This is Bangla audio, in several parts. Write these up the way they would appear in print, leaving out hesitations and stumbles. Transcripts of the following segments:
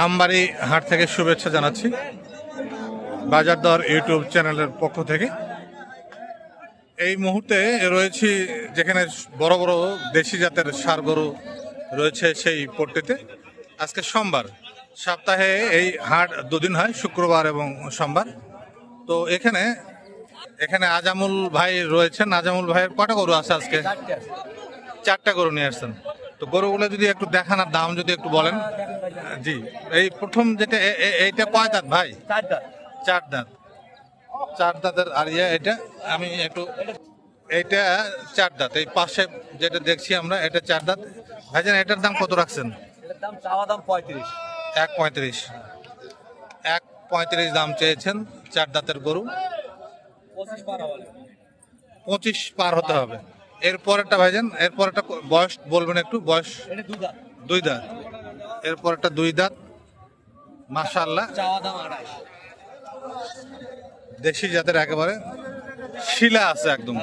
আমবাড়ি হাট থেকে শুভেচ্ছা জানাচ্ছি বাজার দর ইউটিউব চ্যানেলের পক্ষ থেকে। এই মুহূর্তে রয়েছি যেখানে বড় বড় দেশি জাতের ষাঁড় গরু রয়েছে সেই পট্টিতে। আজকে সোমবার, সপ্তাহে এই হাট দুদিন হয়, শুক্রবার এবং সোমবার। তো এখানে আজামুল ভাই রয়েছেন। আজামুল ভাইয়ের কটা গরু আছে আজকে? চারটা গরু নিয়ে আসছেন। তো গরুগুলো যদি একটু দেখান আর দাম যদি একটু বলেন। জি, এই প্রথম যেটা এইটা কয় দাঁত ভাই? চার দাঁত। চার দাঁতের আর এটা আমি একটু, এইটা চার দাঁত। এই পাশে যেটা দেখছি আমরা এটা চার দাঁত। ভাইজান এটার দাম কত রাখছেন? দাম 35। 1.35। 1.35 দাম চেয়েছেন চার দাঁতের গরু। 25 পার হতে হবে। এরপরেরটা ভাইজান, এরপরেরটা বয়স বলবেন একটু? বয়স দুই দাঁত। এরপরেরটা দুই দাঁত। মাশাআল্লাহ, দেশি জাতের একেবারে শিলা আছে একদম।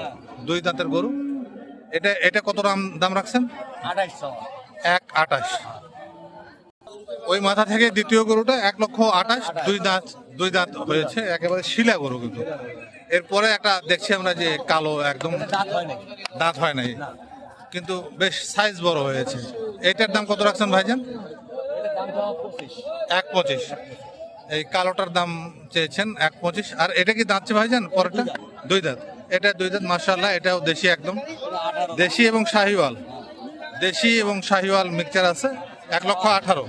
দুই দাঁতের গরু। এটা কত দাম রাখছেন? 1.28। ওই মাথা থেকে দ্বিতীয় গরুটা 1,28,000। দুই দাঁত হয়েছে, একেবারে শিলা গরু। কিন্তু এরপরে একটা দেখছি আমরা যে কালো, একদম দাঁত হয় নাই, কিন্তু বেশ সাইজ বড় হয়েছে। এটার দাম কত রাখছেন ভাইজান? 1.25। এই কালোটার দাম চেয়েছেন 1.25। আর এটা কি দাঁতছে ভাইজান? পরেরটা দুই দাঁত। এটা দুই দাঁত, মাশাআল্লাহ। এটাও দেশি, একদম দেশি এবং শাহিওয়াল। দেশি এবং শাহিওয়াল মিক্সচার আছে। 1,18,000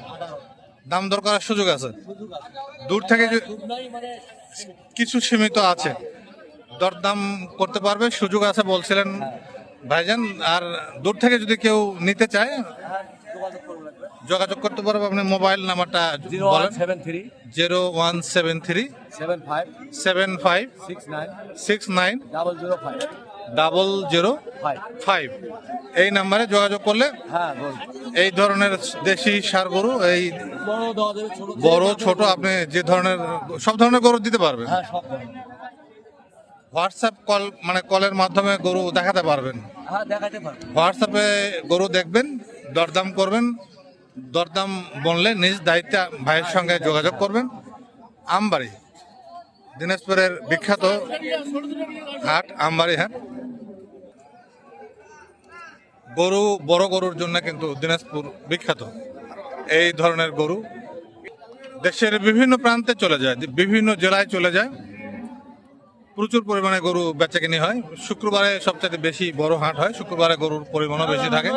দাম দর করার সুযোগ আছে। দূর থেকে কিছু সীমিত আছে, দরদাম করতে পারবে, সুযোগ আছে বলছিলেন ভাইজান। আর দূর থেকে যদি কেউ নিতে চায় যোগাযোগ করতে পারবে। আপনি মোবাইল নাম্বারটা বলেন। 0173 75 69 005। এই নাম্বারে যোগাযোগ করলে এই ধরনের দেশি ষাঁড় গরু, এই বড় ছোট, আপনি যে ধরনের সব ধরনের গরু দিতে পারবেন। হোয়াটসঅ্যাপ কল, মানে কলের মাধ্যমে গরু দেখাতে পারবেন। হোয়াটসঅ্যাপে গরু দেখবেন, দরদাম করবেন। দরদাম বললে নিজ দায়িত্বে ভাইয়ের সঙ্গে যোগাযোগ করবেন। আমবাড়ি, দিনাজপুরের বিখ্যাত হাট আমবাড়ি হাট। গরু, বড় গরুর জন্য কিন্তু দিনাজপুর বিখ্যাত। এই ধরনের গরু দেশের বিভিন্ন প্রান্তে চলে যায়, বিভিন্ন জেলায় চলে যায়। প্রচুর পরিমাণে গরু বেচাকেনি হয়। শুক্রবারে সবচেয়ে বেশি বড় হাট হয়, শুক্রবারে গরুর পরিমাণও বেশি থাকে।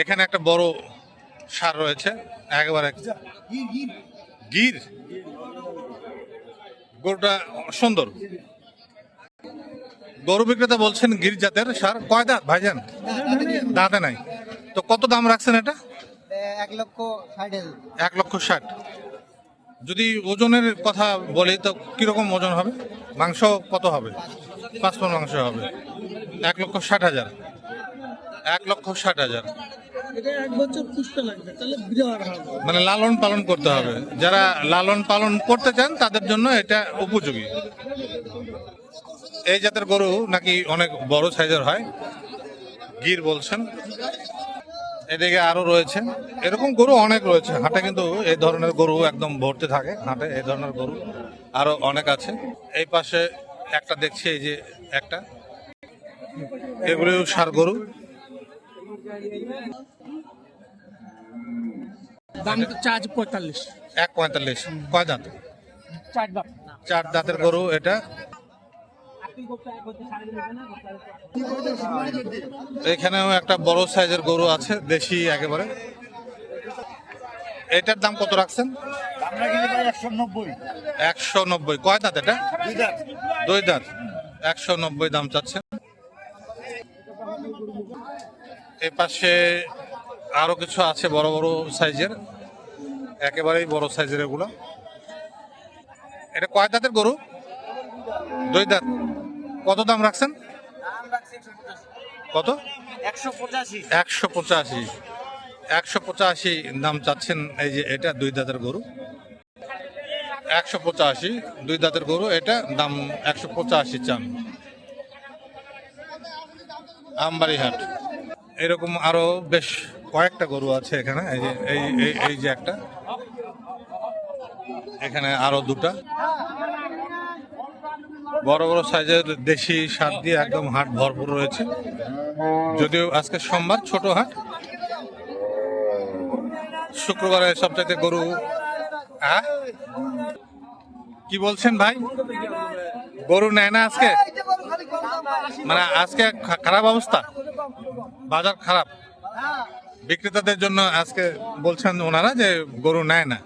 এখানে একটা বড় ষাঁড় রয়েছে, একেবারে গির। গরুটা সুন্দর। গরু বিক্রেতা বলছেন গির জাতের ষাঁড়। কয় দাঁত ভাইজান? দাঁতে নাই। তো কত দাম রাখছেন এটা? 1,60,000। যদি ওজনের কথা বলি তো কিরকম ওজন হবে? মাংস কত হবে? 5 মণ মাংস হবে। 1,60,000। 1,60,000 মানে লালন পালন করতে হবে। যারা লালন পালন করতে চান তাদের জন্য এটা উপযোগী। এই জাতের গরু নাকি অনেক বড় সাইজের হয়, গির বলছেন। এদিকে আরো রয়েছে, এরকম গরু অনেক রয়েছে হাটে। কিন্তু এই ধরনের গরু একদম ভর্তি থাকে হাটে। এই ধরনের গরু আরো অনেক আছে। এই পাশে একটা দেখছি, এই যে একটা, এগুলো ষাঁড় গরু। দাম তো 1.45। 1.45। কয় দাঁত? চার দাঁতের গরু এটা। এখানেও একটা বড় সাইজের গরু আছে, দেশি একেবারে। এটার দাম কত রাখছেন? 190। কয় দাঁত এটা? দুই দাঁত। 190 দাম চাচ্ছেন। এ পাশে আরো কিছু আছে বড় বড় সাইজের, একেবারেই বড় সাইজের এগুলো। এটা কয় দাঁতের গরু? দুই দাঁত। কত দাম রাখছেন? কত? 185। 185 দাম চাচ্ছেন। এই যে এটা দুই দাঁতের গরু, 185। দুই দাঁতের গরু, এটা দাম 185 চান। আমবাড়ি হাট। এরকম আরো বেশ কয়েকটা গরু আছে এখানে, এই যে এই যে একটা, এখানে আরো দুটা বড় বড় সাইজের দেশি সার দিয়ে একদম হাট ভরপুর রয়েছে। যদিও আজকে সোমবার, ছোট হাট, শুক্রবারে সবচাইতে গরু। হ্যাঁ, কি বলছেন ভাই? গরু নেয় না আজকে, মানে আজকে খারাপ অবস্থা, বাজার খারাপ, বিক্রেতাদের জন্য আজকে বলছেন ওনারা যে গরু নেয় না,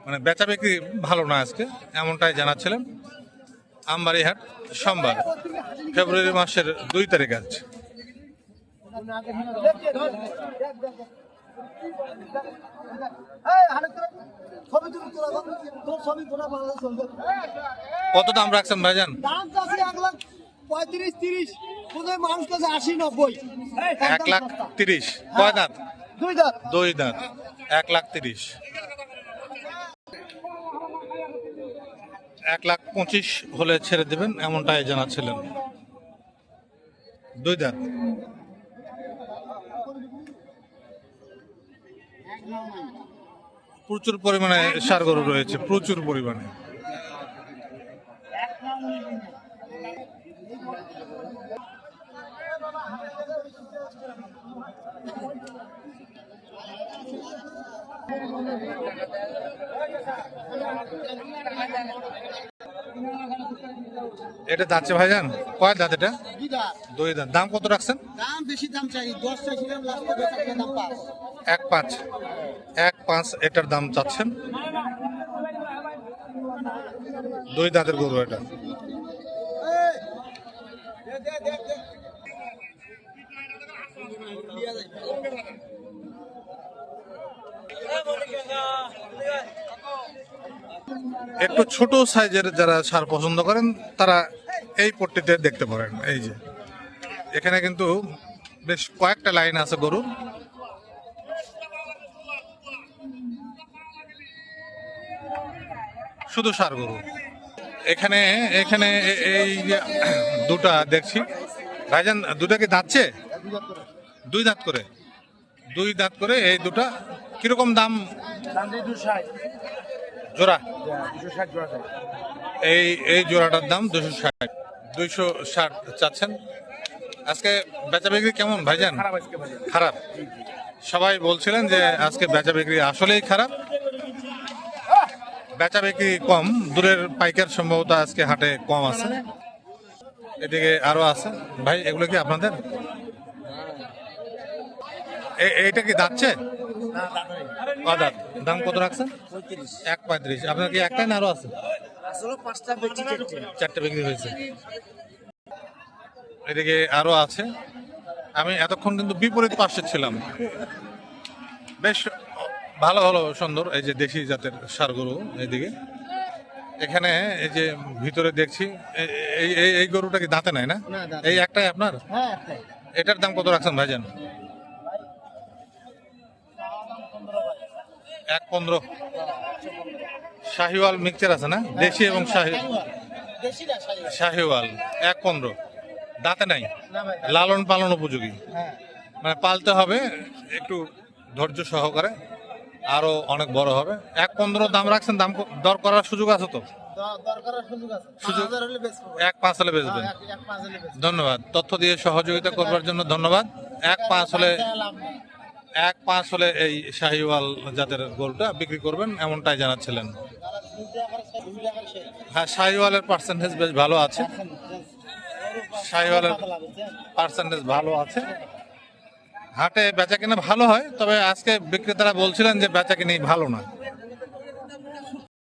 মানে বেচা বিক্রি ভালো না আজকে, এমনটাই জানাচ্ছিলেন। আমবাড়ি হাট সোমবার, ফেব্রুয়ারি মাসের 2 তারিখ আজ। কত দাম রাখছেন ভাইজান? দাম চাষে 1,35,30, কোথায় মানুষ কাছে 80-90। 1,30,000। কয় দাঁত? 2 দাঁত। 2 দাঁত, 1,30,000। 1,25,000 হলে ছেড়ে দেবেন, এমনটাই জানাচ্ছিলেন। 2 দাঁত। প্রচুর পরিমাণে ষাঁড় গরু রয়েছে, প্রচুর পরিমাণে। এটা যাচ্ছে ভাইজান, কয় দাঁত এটা? 2 দাঁত। 2 দাঁত। দাম কত রাখছেন? দাম বেশি, দাম চাই 10 চাইছিলাম, লাস্টে বেচাকে দাম 5। 1,5 এটার দাম চাচ্ছেন। 2 দাঁতের গরু এটা। একটু ছোট সাইজের যারা সার পছন্দ করেন তারা এই পট্টিতে দেখতে পারেন। এই যে এখানে কিন্তু বেশ কয়েকটা লাইন আছে গরু। শুধু ষাঁড় গরু এখানে। এখানে এই যে দুটা দেখছি ভাইজান, দুটা কি দাঁতছে? 2 দাঁত করে। 2 দাঁত করে এই দুটা কিরকম দাম? জোড়া? এই জোড়াটার দাম 260। 260 চাচ্ছেন। আজকে বেচা বিক্রি কেমন ভাইজান? খারাপ। সবাই বলছিলেন যে আজকে বেচা বিক্রি আসলেই খারাপ, বেচা বিক্রি কম। দূরের পাইকার সম্ভবত আজকে হাটে কম আছে। এদিকে আরো আছে ভাই, এগুলো কি আপনাদের? এইটা কি দাঁতছে? দাঁত। দাম কত রাখছেন? 1,35,000। আপনার কি একটাই না আরো আছে? আসলে 5টা বেচি, 4টে বিক্রি হয়েছে। এদিকে আরো আছে। আমি এতক্ষণ কিন্তু বিপরীত পাশে ছিলাম। বেশ ভালো ভালো সুন্দর এই যে দেশি জাতের ষাঁড় গরু। এইদিকে এখানে এই যে ভিতরে দেখছি এই গরুটা কি দাঁতে নাই না? এই একটাই আপনার? হ্যাঁ একটাই। এটার দাম কত রাখছেন ভাইজান? 1,15,000। শাহিওয়াল মিক্সচার আছে না? দেশি এবং দেশি না শাহিওয়াল। 1,15,000। দাঁতে নাই, না ভাই। লালন পালন উপযোগী, হ্যাঁ। মানে পালতে হবে একটু ধৈর্য সহকারে, আরো অনেক বড় হবে। 1,15,000 দাম রাখছেন। দাম দর করার সুযোগ আছে তো? দরকারের সুযোগ আছে। সুযোগ 5,000 হলে বেচবো। 1,5 হলে বেচবেন। 1,5 হলে বেচবো। ধন্যবাদ তথ্য দিয়ে সহযোগিতা করবার জন্য। ধন্যবাদ। 1,5 হলে, লাভ নেই। 1,5 হলে এই শাহিওয়াল জাতের গরুটা বিক্রি করবেন, এমনটাই জানাচ্ছিলেন। তারা 2 টাকার শেষ। হ্যাঁ, শাহিওয়ালের পার্সেন্টেজ বেশ ভালো আছে। শাহিওয়ালের পার্সেন্টেজ ভালো আছে। হাটে বেচা কিনা ভালো হয়, তবে আজকে বিক্রেতারা বলছিলেন যে বেচা কিনি ভালো না।